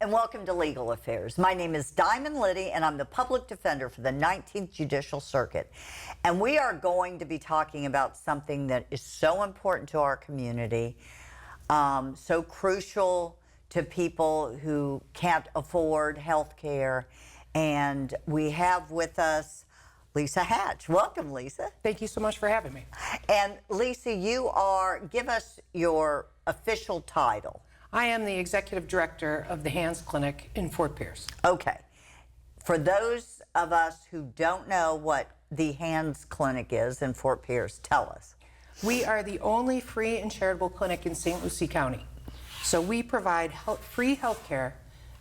and welcome to Legal Affairs. My name is Diamond Liddy, and I'm the public defender for the 19th Judicial Circuit. And we are going to be talking about something that is so important to our community, so crucial to people who can't afford health care. And we have with us Lisa Hatch. Welcome, Lisa. Thank you so much for having me. And Lisa, give us your official title. I am the executive director of the Hands Clinic in Fort Pierce. Okay. For those of us who don't know what the Hands Clinic is in Fort Pierce, tell us. We are the only free and charitable clinic in St. Lucie County. So we provide free health care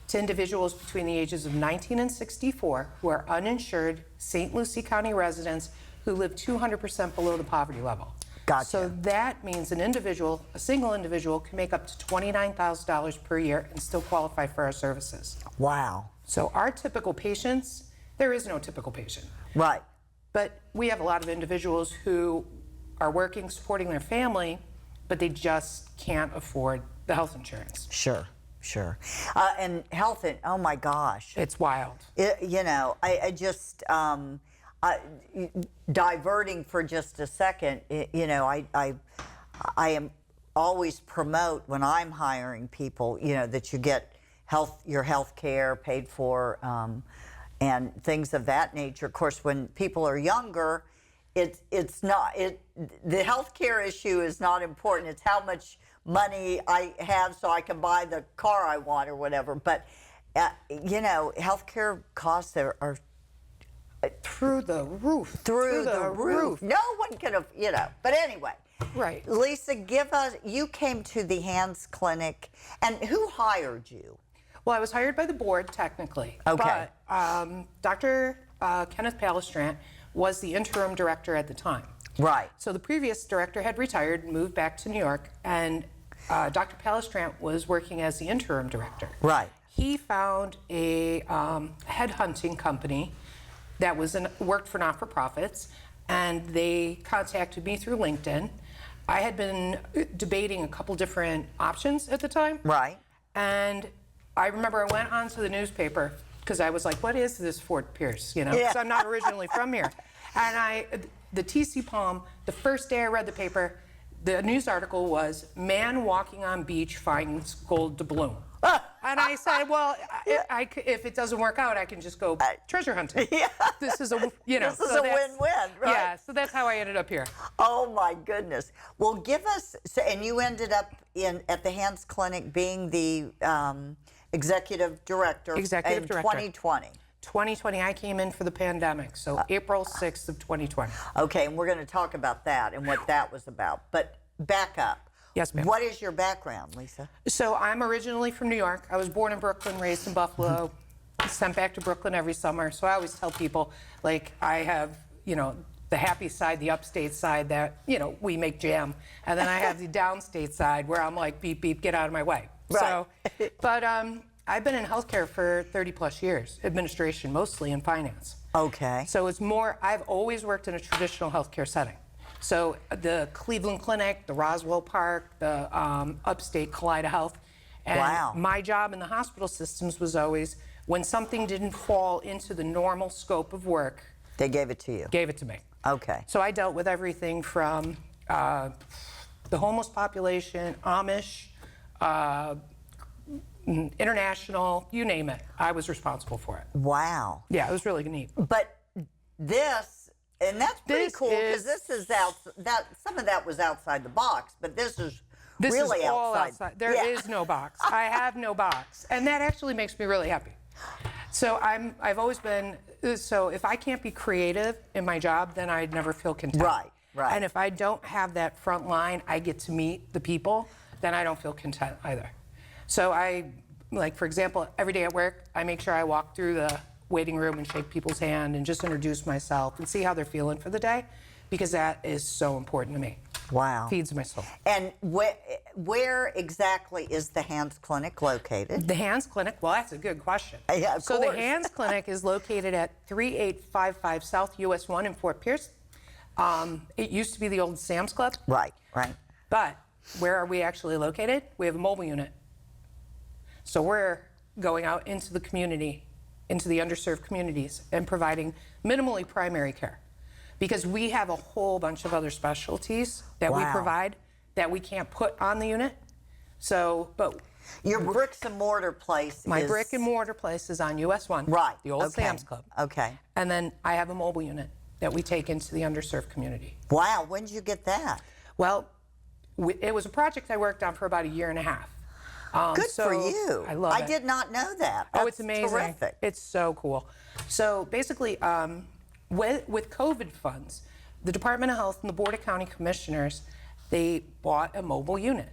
to individuals between the ages of 19 and 64 who are uninsured St. Lucie County residents who live 200% below the poverty level. Gotcha. So that means a single individual can make up to $29,000 per year and still qualify for our services. Wow. So our typical patients, there is no typical patient. Right. But we have a lot of individuals who are working, supporting their family, but they just can't afford the health insurance. Sure. And health, oh my gosh. It's wild. Diverting for just a second, I am always promote when I'm hiring people, that you get your health care paid for, and things of that nature. Of course, when people are younger, the health care issue is not important. It's how much money I have so I can buy the car I want or whatever. But, health care costs are through the roof. Through the roof. No one could have, But anyway. Right. Lisa, you came to the Hands Clinic, and who hired you? Well, I was hired by the board, technically. Okay. But Dr. Kenneth Palestrant was the interim director at the time. Right. So the previous director had retired and moved back to New York, and Dr. Palestrant was working as the interim director. Right. He found a headhunting company that worked for not-for-profits, and they contacted me through LinkedIn. I had been debating a couple different options at the time. Right. And I remember I went onto the newspaper because I was like, what is this Fort Pierce? Because I'm not originally from here. And the TC Palm, the first day I read the paper, the news article was, man walking on beach finds gold doubloon. And I said, well, if it doesn't work out, I can just go treasure hunting. Yeah. This is a win-win, right? Yeah, so that's how I ended up here. Oh my goodness. Well, and you ended up at the Hands Clinic being the executive director in 2020. 2020, I came in for the pandemic, so April 6th of 2020. Okay, and we're going to talk about that and what that was about. But back up. Yes, ma'am. What is your background, Lisa? So I'm originally from New York. I was born in Brooklyn, raised in Buffalo, sent back to Brooklyn every summer. So I always tell people, I have, the happy side, the upstate side that, we make jam. And then I have the downstate side where I'm like, beep, beep, get out of my way. Right. But I've been in healthcare for 30 plus years, administration, mostly in finance. Okay. So I've always worked in a traditional healthcare setting. So the Cleveland Clinic, the Roswell Park, the upstate Kaleida Health. And wow. My job in the hospital systems was always, when something didn't fall into the normal scope of work, they gave it to you. Gave it to me. Okay. So I dealt with everything from the homeless population, Amish, international, you name it. I was responsible for it. Wow. Yeah, it was really neat. But and that's pretty cool, because some of that was outside the box, but this is really all outside. There is no box. I have no box, and that actually makes me really happy. So I've always been, so if I can't be creative in my job, then I'd never feel content. Right. And if I don't have that front line, I get to meet the people, then I don't feel content either. So for example, every day at work, I make sure I walk through the waiting room and shake people's hand and just introduce myself and see how they're feeling for the day, because that is so important to me. Wow. Feeds my soul. And where exactly is the Hands Clinic located? The Hands Clinic, well, that's a good question. Yeah, of course. The Hands Clinic is located at 3855 South US 1 in Fort Pierce. It used to be the old Sam's Club. Right. But where are we actually located? We have a mobile unit. So we're going out into the community, into the underserved communities, and providing minimally primary care. Because we have a whole bunch of other specialties that we Wow. provide that we can't put on the unit. So, but Your bricks and mortar place my is... brick and mortar place is on US 1, Right. the old okay. Sam's Club. Okay. And then I have a mobile unit that we take into the underserved community. Wow, when did you get that? Well, it was a project I worked on for about a year and a half. Good so for you. I love it. I did not know that. Oh, it's That's amazing. terrific. It's so cool. So basically, with COVID funds, the Department of Health and the Board of County Commissioners, they bought a mobile unit.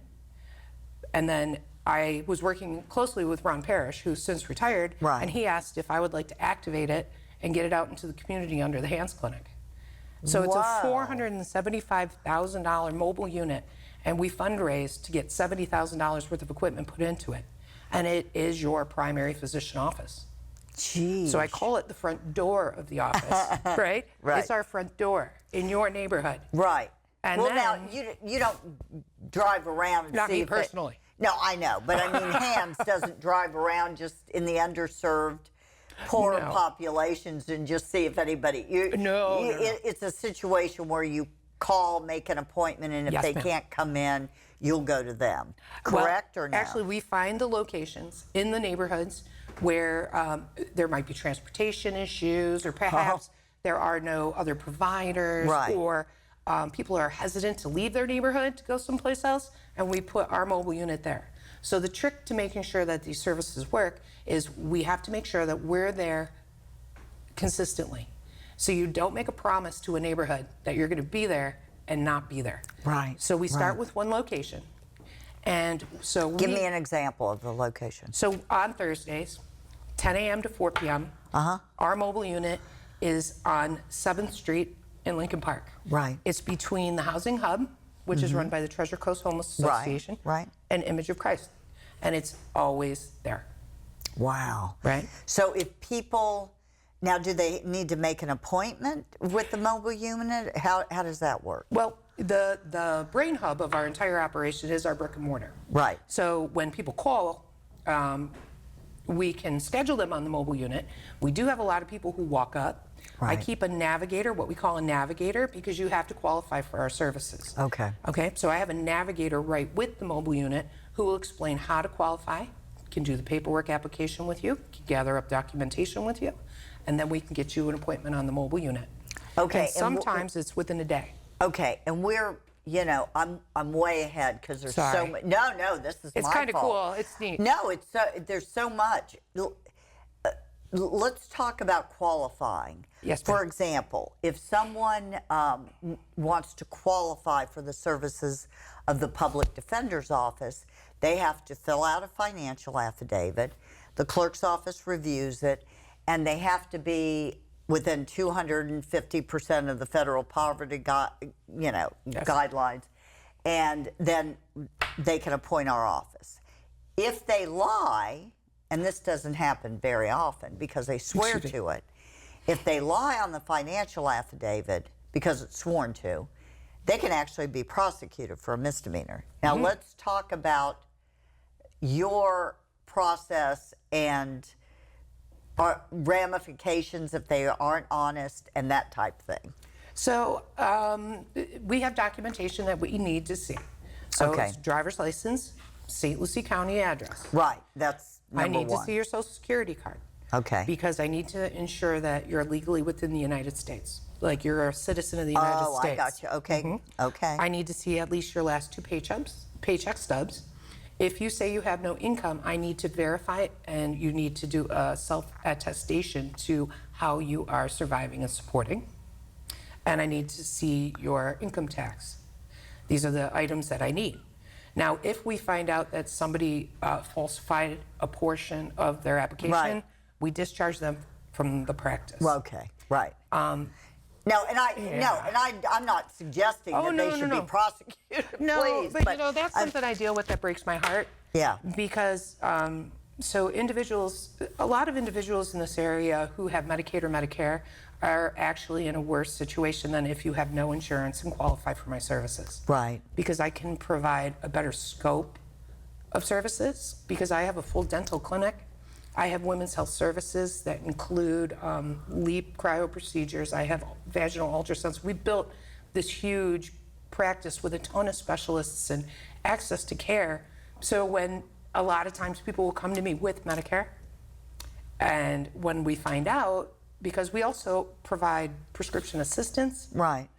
And then I was working closely with Ron Parrish, who's since retired, Right. and he asked if I would like to activate it and get it out into the community under the Hands Clinic. So it's a Wow. $475,000 mobile unit, and we fundraised to get $70,000 worth of equipment put into it. And it is your primary physician office. Jeez. So I call it the front door of the office, right? Right. It's our front door in your neighborhood. Right. And well, now, then- you don't drive around and Not see me if they- personally. No, I know, but I mean, Hands doesn't drive around just in the underserved, poor No. populations and just see if anybody. No. It's a situation where you call, make an appointment, and if Yes, they ma'am. can't come in, you'll go to them. Well, Correct or no? Actually, we find the locations in the neighborhoods where there might be transportation issues, or perhaps there are no other providers, Right. or people are hesitant to leave their neighborhood to go someplace else, and we put our mobile unit there. So the trick to making sure that these services work is we have to make sure that we're there consistently. So you don't make a promise to a neighborhood that you're going to be there and not be there. Right, So we start right. with one location. And so Give me an example of the location. so on Thursdays, 10 a.m. to 4 p.m., our mobile unit is on 7th Street in Lincoln Park. Right. It's between the Housing Hub, which is run by the Treasure Coast Homeless Right, Association, right. and Image of Christ. And it's always there. Wow. Right. So if people, now do they need to make an appointment with the mobile unit? How does that work? Well, the brain hub of our entire operation is our brick and mortar. Right. So when people call, we can schedule them on the mobile unit. We do have a lot of people who walk up. Right. I keep a navigator, what we call a navigator, because you have to qualify for our services. Okay. Okay, so I have a navigator right with the mobile unit who will explain how to qualify, can do the paperwork application with you, can gather up documentation with you, and then we can get you an appointment on the mobile unit. Okay, And and sometimes it's within a day. Okay, and we're, I'm way ahead because there's so Sorry. much. No, this is It's my kind of fault. cool. It's neat. No, there's so much. Let's talk about qualifying. Yes, For ma'am. example, if someone wants to qualify for the services of the Public Defender's Office, they have to fill out a financial affidavit. The clerk's office reviews it, and they have to be within 250% of the federal poverty guidelines, and then they can appoint our office. If they lie, and this doesn't happen very often because they swear Excuse me. to it, if they lie on the financial affidavit because it's sworn to, they can actually be prosecuted for a misdemeanor. Now let's talk about your process and ramifications if they aren't honest and that type thing. So we have documentation that we need to see. So Okay. it's driver's license, St. Lucie County address. Right, that's I number need one. to see your social security card. Okay. Because I need to ensure that you're legally within the United States. Like you're a citizen of the United Oh, States. I got you. Okay, okay. I need to see at least your last 2 paycheck stubs. If you say you have no income, I need to verify it, and you need to do a self-attestation to how you are surviving and supporting. And I need to see your income tax. These are the items that I need. Now, if we find out that somebody falsified a portion of their application, Right. we discharge them from the practice. Okay, right. I'm not suggesting Oh, that no, they no, should no. be prosecuted. No, please, but you know, that's something I deal with that breaks my heart. Yeah. Because so a lot of individuals in this area who have Medicaid or Medicare are actually in a worse situation than if you have no insurance and qualify for my services. Right. Because I can provide a better scope of services, because I have a full dental clinic, I have women's health services that include LEAP cryo procedures. I have vaginal ultrasounds. We built this huge practice with a ton of specialists and access to care. So when a lot of times people will come to me with Medicare, and when we find out, because we also provide prescription assistance, Right.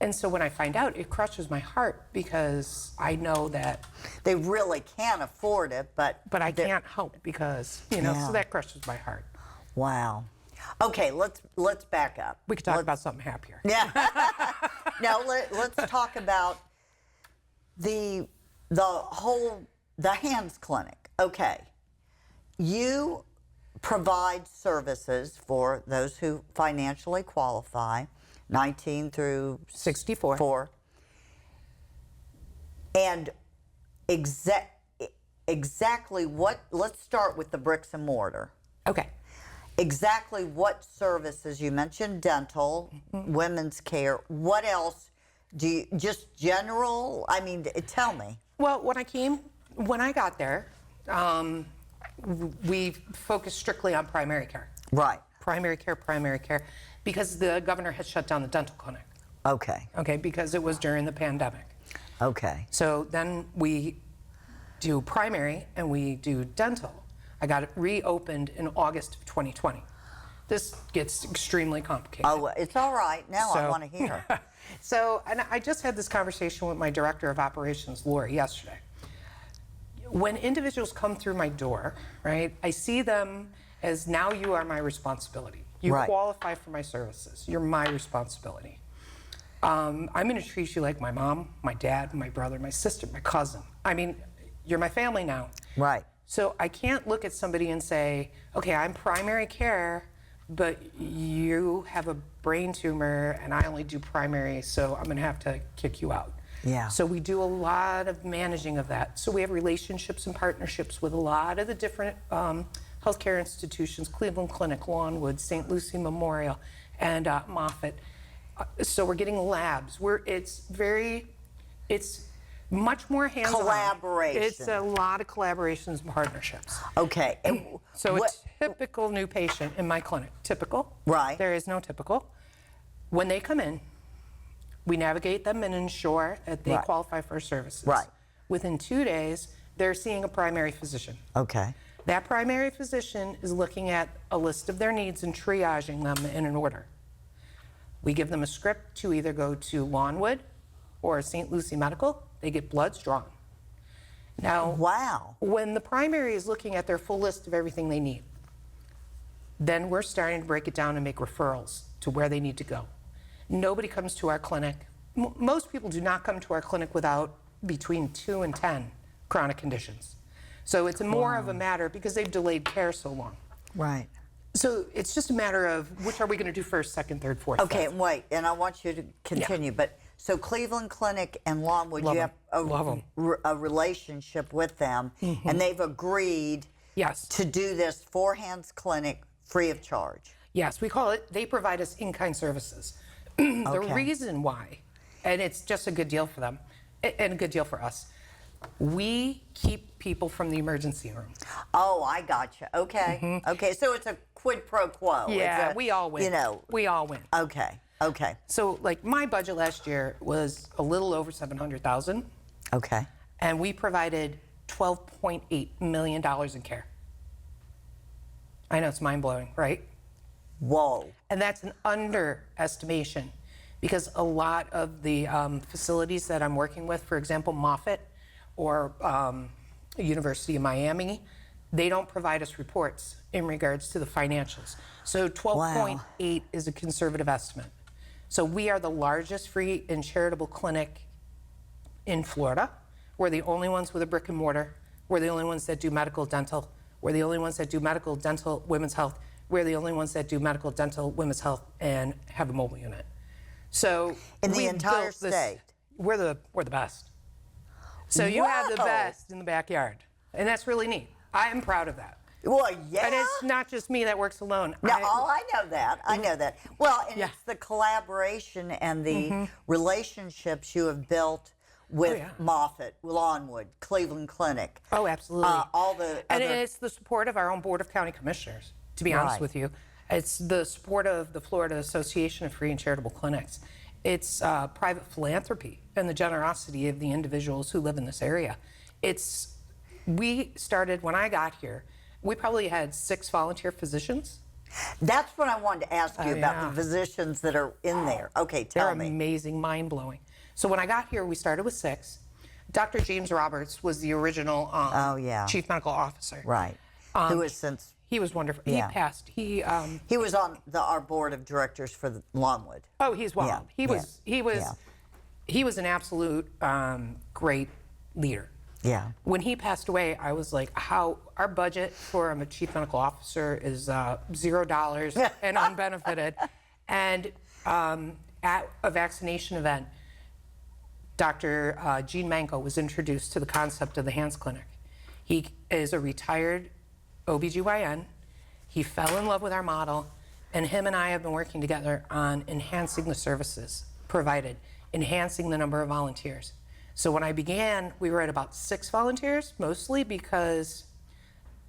and so when I find out, it crushes my heart because I know that, They really can't afford it, but I can't help because, Yeah. so that crushes my heart. wow. Okay, let's back up. We could talk about something happier. Yeah. No, let's talk about the hands clinic. Okay. You provide services for those who financially qualify, 19 through 64. 4. And exactly what, let's start with the bricks and mortar. Okay. Exactly what services, you mentioned dental, women's care, what else do you, just general, I mean, tell me. Well, when I got there, we focused strictly on primary care. Right. Primary care, because the governor had shut down the dental clinic, Okay. okay, because it was during the pandemic. Okay. So then we do primary and we do dental. I got it reopened in August of 2020. This gets extremely complicated. Oh, it's all right. Now I So- want to hear. So, and I just had this conversation with my director of operations, Lori, yesterday. When individuals come through my door, right, I see them as now you are my responsibility. You Right. qualify for my services. You're my responsibility. I'm going to treat you like my mom, my dad, my brother, my sister, my cousin. I mean, you're my family now. Right. So I can't look at somebody and say, okay, I'm primary care, but you have a brain tumor and I only do primary, so I'm gonna have to kick you out. Yeah. So we do a lot of managing of that. So we have relationships and partnerships with a lot of the different healthcare institutions, Cleveland Clinic, Lawnwood, St. Lucie Memorial, and Moffitt. So we're getting labs. It's much more hands-on. Collaboration. It's a lot of collaborations and partnerships. Okay. And So what- a typical new patient in my clinic, typical. Right. There is no typical. When they come in, we navigate them and ensure that they Right. qualify for our services. Right. Within 2 days, they're seeing a primary physician. Okay. That primary physician is looking at a list of their needs and triaging them in an order. We give them a script to either go to Lawnwood or St. Lucie Medical. They get bloods drawn. Now, Wow. when the primary is looking at their full list of everything they need, then we're starting to break it down and make referrals to where they need to go. Nobody comes to our clinic. Most people do not come to our clinic without between 2 and 10 chronic conditions. So it's more of a matter because they've delayed care so long. Right. So it's just a matter of which are we going to do first, second, third, fourth, Okay, fifth. and wait, and I want you to continue, but so Cleveland Clinic and Longwood, Love you 'em. have Love 'em. a relationship with them, and they've agreed Yes. to do this four hands clinic free of charge. Yes, we call it, they provide us in-kind services. The Okay. reason why, and it's just a good deal for them, and a good deal for us, we keep people from the emergency room. Oh, I gotcha. Okay, okay, so it's a quid pro quo. It's Yeah, a, we all win. You know. We all win. Okay, okay, So, like, my budget last year was a little over $700,000, okay. and we provided $12.8 million in care. I know it's mind-blowing, right? Whoa. And that's an underestimation because a lot of the facilities that I'm working with, for example, Moffitt or University of Miami, they don't provide us reports in regards to the financials. So 12.8 is a conservative estimate. So we are the largest free and charitable clinic in Florida. We're the only ones with a brick and mortar. We're the only ones that do medical dental. We're the only ones that do medical dental women's health. We're the only ones that do medical dental women's health and have a mobile unit. So In the we entire built this- state? we're the best. So you have the Whoa. best in the backyard, and that's really neat. I am proud of that. Well, yeah. And it's not just me that works alone. No, I know that. I know that. Well, and Yeah. it's the collaboration and the relationships you have built with yeah. Moffitt, Lawnwood, Cleveland Clinic. Oh, absolutely. All the And other, it's the support of our own Board of County Commissioners, to be honest Right. with you. It's the support of the Florida Association of Free and Charitable Clinics. It's private philanthropy and the generosity of the individuals who live in this area. We started, when I got here, we probably had 6 volunteer physicians. that's what I wanted to ask you about, yeah. the physicians that are in there. Okay, They're tell me. amazing, mind-blowing. So when I got here, we started with 6. Dr. James Roberts was the original Oh, yeah. chief medical officer. Right. Who has since, He was wonderful. Yeah. He passed. he was on our board of directors for the Lawnwood. Oh, he's wild. Yeah, He was an absolute great leader. Yeah. When he passed away, I was like, how our budget for a chief medical officer is $0 and unbenefited. And at a vaccination event, Dr. Gene Manko was introduced to the concept of the Hands Clinic. He is a retired OBGYN. He fell in love with our model, and him and I have been working together on enhancing the services provided, enhancing the number of volunteers. So when I began, we were at about 6 volunteers, mostly because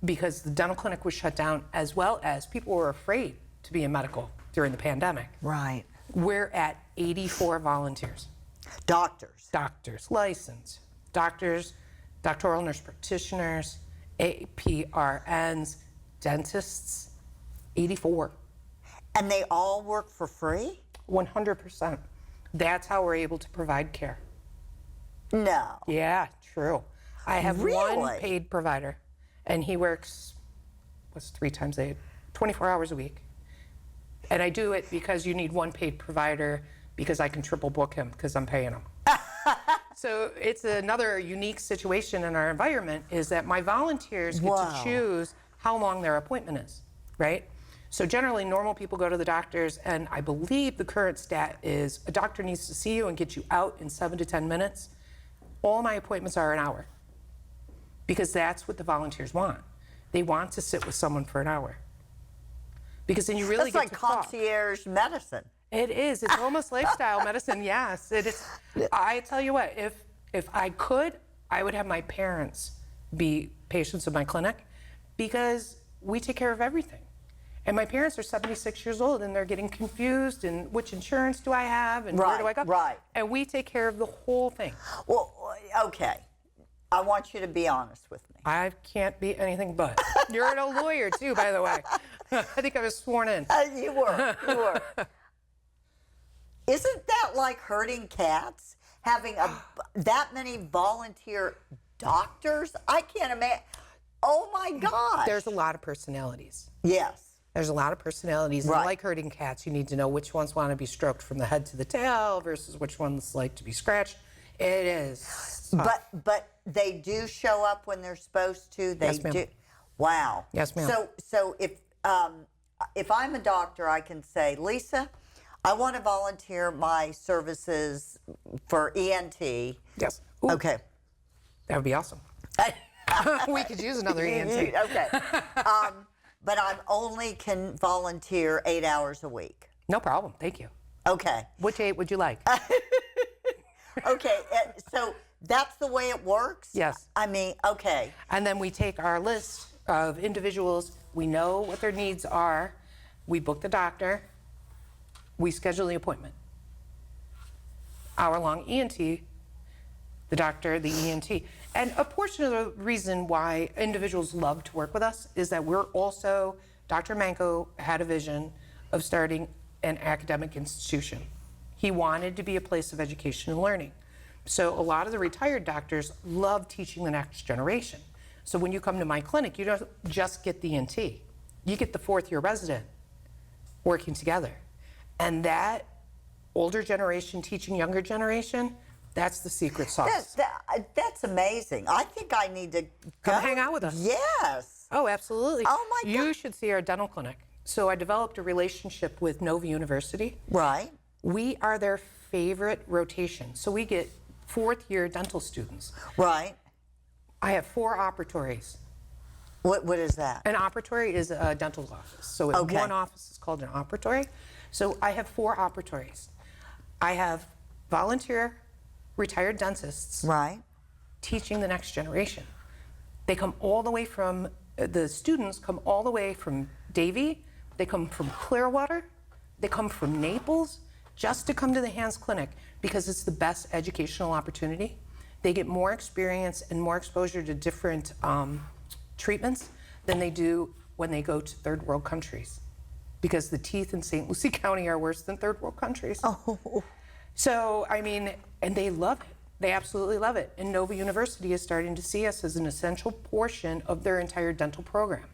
the dental clinic was shut down, as well as people were afraid to be in medical during the pandemic. Right. We're at 84 volunteers. Doctors. Doctors, licensed doctors, doctoral nurse practitioners, APRNs, dentists, 84. And they all work for free? 100%. That's how we're able to provide care. No. Yeah, true. I have Really? one paid provider, and he works, 3 times a day, 24 hours a week. And I do it because you need one paid provider because I can triple book him because I'm paying him. So it's another unique situation in our environment is that my volunteers get Wow. to choose how long their appointment is, right? So generally, normal people go to the doctors, and I believe the current stat is a doctor needs to see you and get you out in 7 to 10 minutes. All my appointments are an hour because that's what the volunteers want. They want to sit with someone for an hour because then you really That's get like to talk. concierge medicine. It is. It's almost lifestyle medicine. Yes, it is. I tell you what, if I could, I would have my parents be patients of my clinic because we take care of everything. And my parents are 76 years old and they're getting confused and which insurance do I have and where do I go? Right. And we take care of the whole thing. Well, okay. I want you to be honest with me. I can't be anything but. You're a lawyer too, by the way. I think I was sworn in. You were. You were. Isn't that like herding cats? Having that many volunteer doctors? I can't imagine. Oh my gosh. There's a lot of personalities. Yes. There's a lot of personalities. Right. And like herding cats, you need to know which ones want to be stroked from the head to the tail versus which ones like to be scratched. It is. But they do show up when they're supposed to. They Yes, ma'am. do. Wow. Yes, ma'am. So if I'm a doctor, I can say, Lisa, I want to volunteer my services for ENT. Yes. Ooh, Okay. that would be awesome. We could use another ENT. Okay. But I only can volunteer 8 hours a week. No problem. Thank you. Okay. Which 8 would you like? Okay. So that's the way it works? Yes. I mean, okay. And then we take our list of individuals. We know what their needs are. We book the doctor. We schedule the appointment. Hour-long ENT, the doctor, the ENT. And a portion of the reason why individuals love to work with us is that we're also, Dr. Manko had a vision of starting an academic institution. He wanted to be a place of education and learning. So a lot of the retired doctors love teaching the next generation. So when you come to my clinic, you don't just get the ENT. You get the 4th-year resident working together. And that older generation teaching younger generation, that's the secret sauce. That's amazing. I think I need to Come go. hang out with us. Yes. Oh, absolutely. Oh, my You God. should see our dental clinic. So I developed a relationship with Nova University. Right. We are their favorite rotation. So we get 4th-year dental students. Right. I have 4 operatories. What is that? An operatory is a dental office. So Okay. one office is called an operatory. So I have 4 operatories. I have volunteer retired dentists Right. teaching the next generation. They come all the way from, the students come all the way from Davie, they come from Clearwater, they come from Naples, just to come to the Hands Clinic because it's the best educational opportunity. They get more experience and more exposure to different treatments than they do when they go to third world countries, because the teeth in St. Lucie County are worse than third world countries. Oh. So, I mean, and they love it. They absolutely love it. And Nova University is starting to see us as an essential portion of their entire dental program.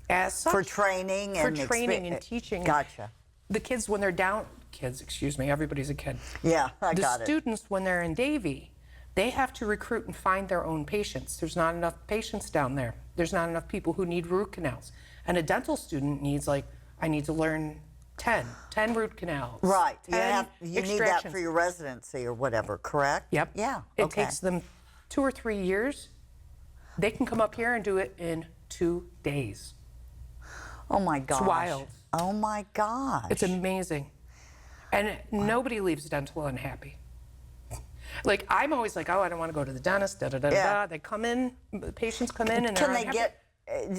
As such, For training and for training and teaching. Gotcha. The kids, when they're down, kids, excuse me, everybody's a kid. Yeah, I The got it. students, when they're in Davie, they have to recruit and find their own patients. There's not enough patients down there. There's not enough people who need root canals. And a dental student needs, like, I need to learn 10 root canals. Right. 10 You need that extractions. for your residency or whatever, correct? Yep. Yeah. It okay. takes them 2 or 3 years. They can come up here and do it in 2 days. Oh my gosh. wild. Oh my gosh. It's amazing. And nobody leaves dental unhappy. Like, I'm always like, oh, I don't want to go to the dentist, da da da Yeah. da. They come in, the patients come in, and Can they're they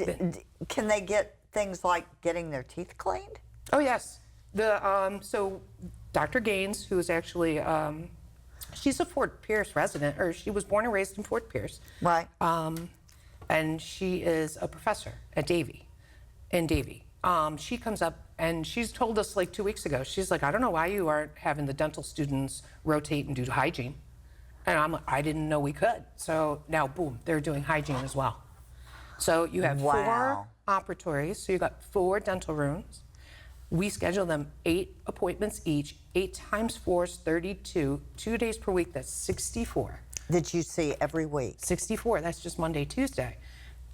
unhappy. can they get things like getting their teeth cleaned? Oh yes. So Dr. Gaines, who is actually, she's a Fort Pierce resident, or she was born and raised in Fort Pierce. Right. And she is a professor at Davie, in Davie. She comes up and she's told us like 2 weeks ago, she's like, I don't know why you aren't having the dental students rotate and do hygiene. And I'm like, I didn't know we could. So now, boom, they're doing hygiene as well. So you have Wow. 4 operatories, so you got 4 dental rooms. We schedule them 8 appointments each. 8 times 4 is 32. 2 days per week, that's 64. That you see every week. 64, that's just Monday, Tuesday.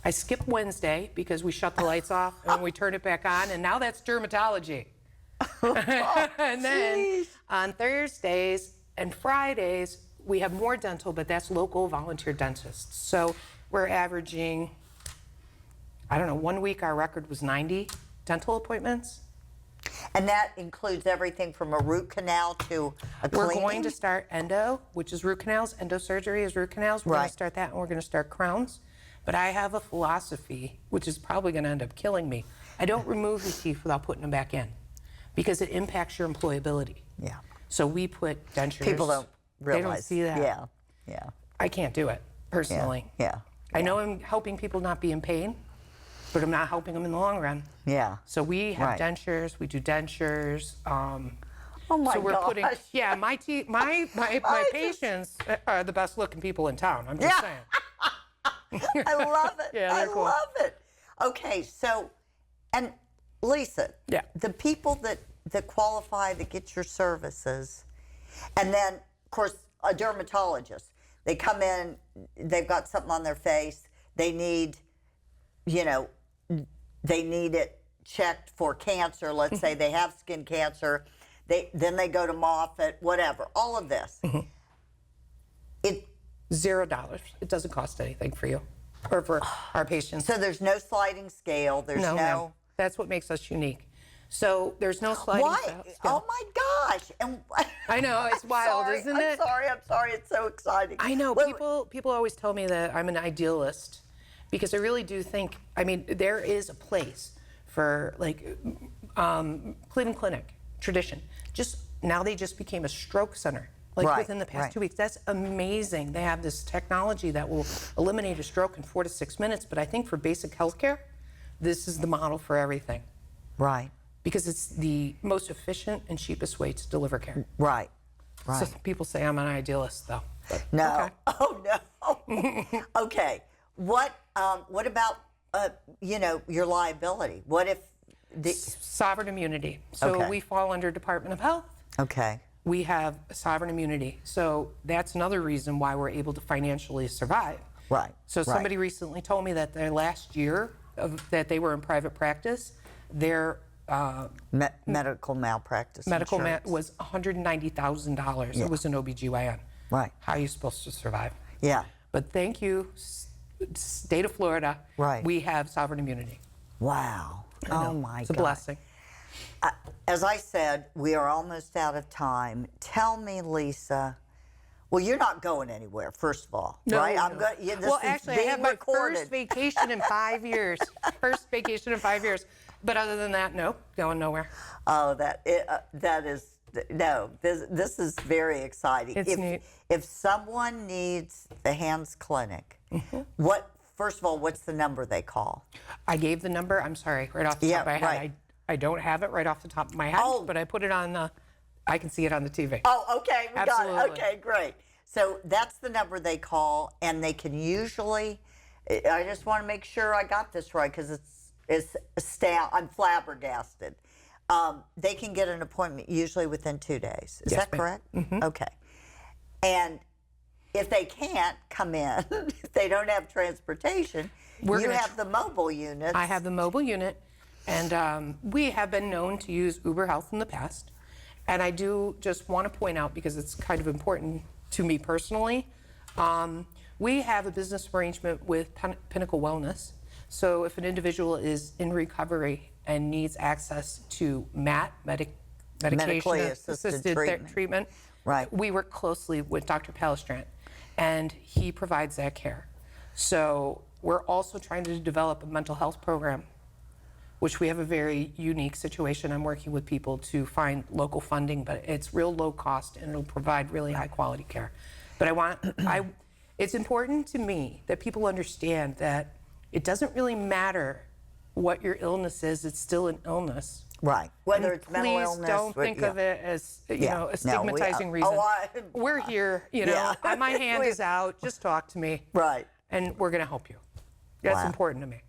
I skip Wednesday because we shut the lights off and we turn it back on, and now that's dermatology. And then on Thursdays and Fridays, we have more dental, but that's local volunteer dentists. So we're averaging, I don't know, 1 week our record was 90 dental appointments. And that includes everything from a root canal to a We're cleaning? going to start endo, which is root canals. Endosurgery is root canals. We're going Right. to start that, and we're going to start crowns. But I have a philosophy, which is probably going to end up killing me. I don't remove the teeth without putting them back in, because it impacts your employability. Yeah. So we put dentures. People don't realize. They don't see that. Yeah. Yeah. I can't do it personally. Yeah. I know I'm helping people not be in pain, but I'm not helping them in the long run. Yeah. So we have Right. dentures. We do dentures. Oh my So we're gosh. putting, yeah, my teeth, my patients are the best looking people in town. I'm just Yeah. saying. I love it. Yeah, I they're cool. love it. Okay, so, and Lisa, Yeah. the people that qualify, that get your services, and then, of course, a dermatologist, they come in, they've got something on their face, they need, they need it checked for cancer. Let's say they have skin cancer. Then they go to Moffitt, whatever, all of this. It $0. It doesn't cost anything for you or for our patients. So there's no sliding scale. There's No, no. ma'am. That's what makes us unique. So there's no sliding Why? scale. Oh my gosh! And I know, it's I'm wild, sorry, isn't I'm it? sorry. It's so exciting. I know, Well, people always tell me that I'm an idealist, because I really do think, I mean, there is a place for like Cleveland Clinic, tradition. Now they just became a stroke center, like Right, within the past right. 2 weeks. That's amazing. They have this technology that will eliminate a stroke in 4 to 6 minutes, but I think for basic healthcare, this is the model for everything, Right. because it's the most efficient and cheapest way to deliver care. Right. So people say I'm an idealist, though. But, No. okay. Oh no. Okay. What about your liability? What if the Sovereign immunity. So Okay. we fall under Department of Health. Okay. We have sovereign immunity. So that's another reason why we're able to financially survive. Right. So right. somebody recently told me that their last year that they were in private practice, their medical malpractice medical insurance. was $190,000. It was an OBGYN. Right. How are you supposed to survive? Yeah. But thank you, state of Florida. Right. We have sovereign immunity. Wow. Oh my It's a God. blessing. As I said, we are almost out of time. Tell me, Lisa, Well, you're not going anywhere, first of all, right? I'm going. Yeah, this Well, is actually, I being have my recorded. first vacation in 5 years. First vacation in 5 years. But other than that, no, going nowhere. Oh, that is no. This is very exciting. It's neat. If someone needs the Hands Clinic, First of all, what's the number they call? I gave the number. I'm sorry, right off the top of my head. right. I don't have it right off the top of my head, but I put it on the. I can see it on the TV. Oh, okay, we got it. Absolutely. Okay, great. So that's the number they call, and they can usually. I just want to make sure I got this right because I'm flabbergasted. They can get an appointment usually within 2 days. Is that correct? Mm-hmm. Okay. And if they can't come in, if they don't have transportation, you have the mobile unit. I have the mobile unit, and we have been known to use Uber Health in the past. And I do just want to point out, because it's kind of important to me personally, we have a business arrangement with Pinnacle Wellness. So if an individual is in recovery and needs access to MAT, Medically assisted treatment, right. We work closely with Dr. Palestrant, and he provides that care. So we're also trying to develop a mental health program, which we have a very unique situation. I'm working with people to find local funding, but it's real low cost and it'll provide really high quality care. But it's important to me that people understand that it doesn't really matter what your illness is, it's still an illness. Right. Whether it's mental illness. Please don't think of it as a stigmatizing reason. We're here, my hand is out, just talk to me. Right. And we're gonna help you. That's important to me.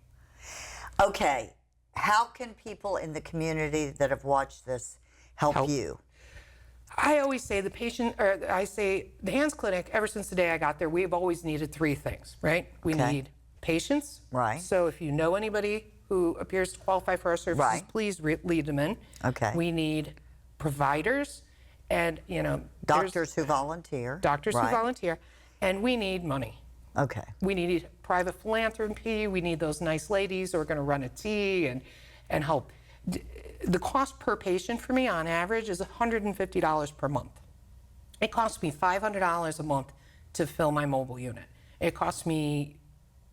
Okay. How can people in the community that have watched this help you? I always say the Hands Clinic, ever since the day I got there, we've always needed 3 things, right? We need patients. Right. So if you know anybody who appears to qualify for our services, please lead them in. Okay. We need providers and, doctors who volunteer. Doctors who volunteer. And we need money. Okay. We need private philanthropy. We need those nice ladies who are going to run a tea and help. The cost per patient for me on average is $150 per month. It costs me $500 a month to fill my mobile unit. It costs me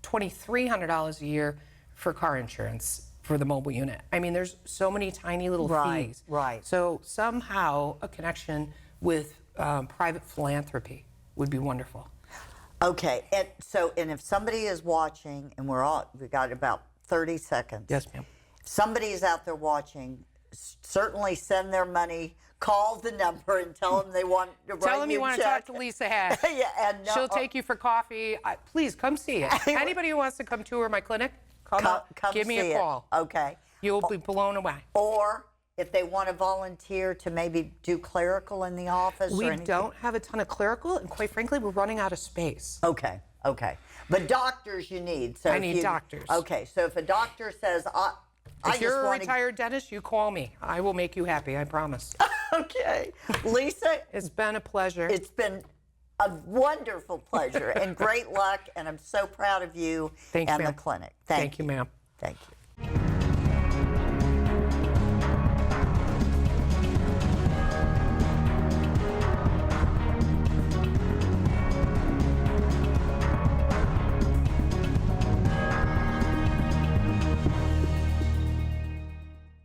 $2,300 a year for car insurance for the mobile unit. I mean, there's so many tiny little fees. Right. So somehow a connection with private philanthropy would be wonderful. Okay, and if somebody is watching, and we got about 30 seconds. Yes, ma'am. If somebody is out there watching, certainly send their money, call the number, and tell them they want to write Tell them you want to check. talk to Lisa Hash. and She'll take you for coffee. Please come see it. Anybody who wants to come tour my clinic, come give me a call. Okay. You'll be blown away. Or if they want to volunteer to maybe do clerical in the office or We anything. don't have a ton of clerical, and quite frankly, we're running out of space. Okay. But doctors you need. So I need doctors. Okay, so if a doctor says, If you're a retired dentist, you call me. I will make you happy, I promise. Okay. Lisa, It's been a pleasure. it's been a wonderful pleasure and great luck, and I'm so proud of you Thank you, and the ma'am. clinic. Thank you, ma'am. Thank you.